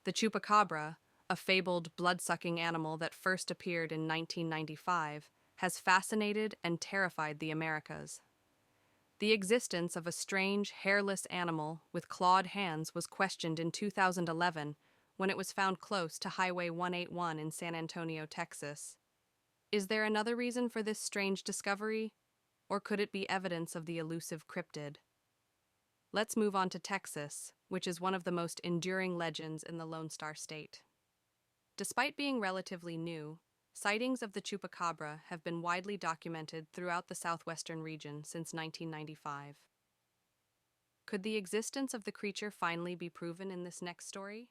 The chupacabra, a fabled blood-sucking animal that first appeared in 1995, has fascinated and terrified the Americas. The existence of a strange, hairless animal with clawed hands was questioned in 2011 when it was found close to Highway 181 in San Antonio, Texas. Is there another reason for this strange discovery? Or could it be evidence of the elusive cryptid? Let's move on to Texas, which is one of the most enduring legends in the Lone Star State. Despite being relatively new, sightings of the chupacabra have been widely documented throughout the southwestern region since 1995. Could the existence of the creature finally be proven in this next story?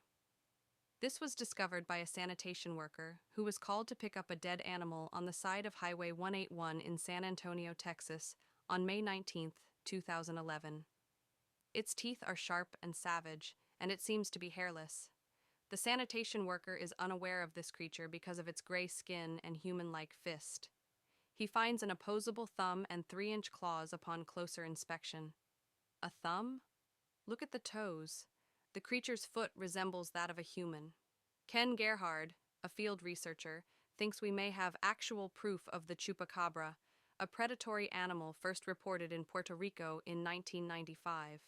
This was discovered by a sanitation worker who was called to pick up a dead animal on the side of Highway 181 in San Antonio, Texas, on May 19, 2011. Its teeth are sharp and savage, and it seems to be hairless. The sanitation worker is unaware of this creature because of its gray skin and human-like fist. He finds an opposable thumb and 3-inch claws upon closer inspection. A thumb? Look at the toes. The creature's foot resembles that of a human. Ken Gerhard, a field researcher, thinks we may have actual proof of the chupacabra, a predatory animal first reported in Puerto Rico in 1995.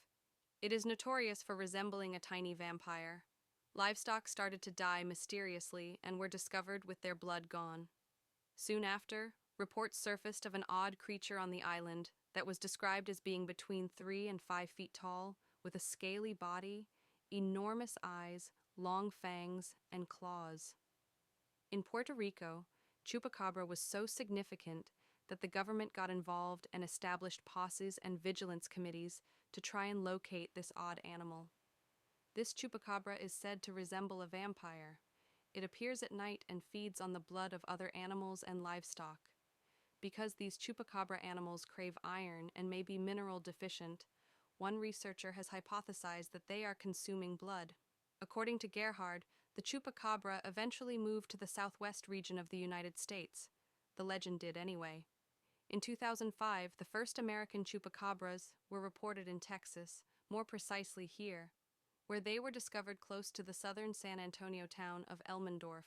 It is notorious for resembling a tiny vampire. Livestock started to die mysteriously and were discovered with their blood gone. Soon after, reports surfaced of an odd creature on the island that was described as being between 3 and 5 feet tall, with a scaly body, enormous eyes, long fangs, and claws. In Puerto Rico, chupacabra was so significant that the government got involved and established posses and vigilance committees to try and locate this odd animal. This chupacabra is said to resemble a vampire. It appears at night and feeds on the blood of other animals and livestock. Because these chupacabra animals crave iron and may be mineral deficient, one researcher has hypothesized that they are consuming blood. According to Gerhard, the chupacabra eventually moved to the southwest region of the United States. The legend did anyway. In 2005, the first American chupacabras were reported in Texas, more precisely here, where they were discovered close to the southern San Antonio town of Elmendorf.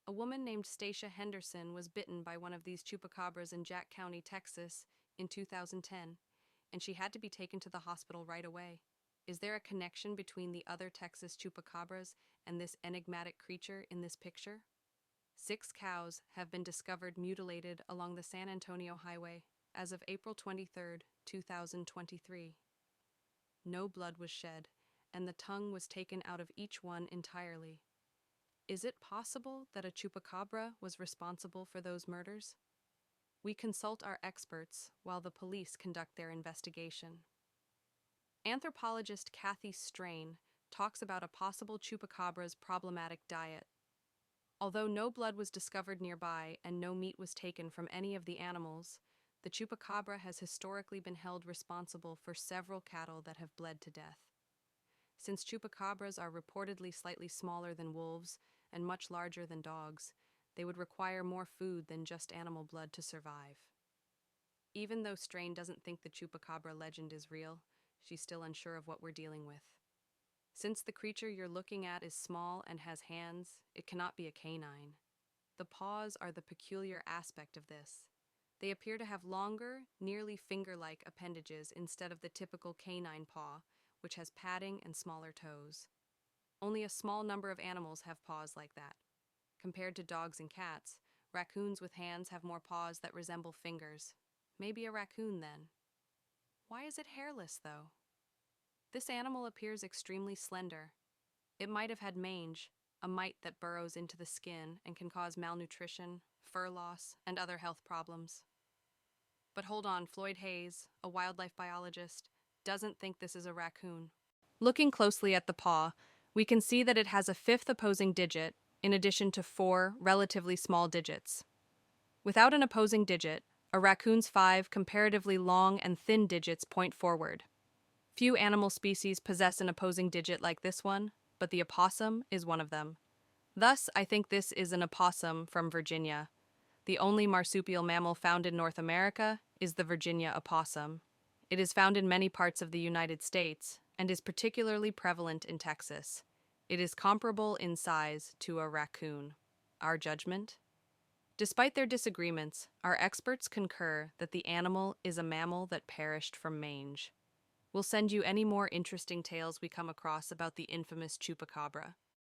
A woman named Stacia Henderson was bitten by one of these chupacabras in Jack County, Texas, in 2010, and she had to be taken to the hospital right away. Is there a connection between the other Texas chupacabras and this enigmatic creature in this picture? 6 cows have been discovered mutilated along the San Antonio Highway as of April 23, 2023. No blood was shed, and the tongue was taken out of each one entirely. Is it possible that a chupacabra was responsible for those murders? We consult our experts while the police conduct their investigation. Anthropologist Kathy Strain talks about a possible chupacabra's problematic diet. Although no blood was discovered nearby and no meat was taken from any of the animals, the chupacabra has historically been held responsible for several cattle that have bled to death. Since chupacabras are reportedly slightly smaller than wolves and much larger than dogs, they would require more food than just animal blood to survive. Even though Strain doesn't think the chupacabra legend is real, she's still unsure of what we're dealing with. Since the creature you're looking at is small and has hands, it cannot be a canine. The paws are the peculiar aspect of this. They appear to have longer, nearly finger-like appendages instead of the typical canine paw, which has padding and smaller toes. Only a small number of animals have paws like that. Compared to dogs and cats, raccoons with hands have more paws that resemble fingers. Maybe a raccoon then. Why is it hairless, though? This animal appears extremely slender. It might have had mange, a mite that burrows into the skin and can cause malnutrition, fur loss, and other health problems. But hold on, Floyd Hayes, a wildlife biologist, doesn't think this is a raccoon. Looking closely at the paw, we can see that it has a 5th opposing digit, in addition to 4 relatively small digits. Without an opposing digit, a raccoon's 5 comparatively long and thin digits point forward. Few animal species possess an opposing digit like this one, but the opossum is one of them. Thus, I think this is an opossum from Virginia. The only marsupial mammal found in North America is the Virginia opossum. It is found in many parts of the United States and is particularly prevalent in Texas. It is comparable in size to a raccoon. Our judgment? Despite their disagreements, our experts concur that the animal is a mammal that perished from mange. We'll send you any more interesting tales we come across about the infamous Chupacabra.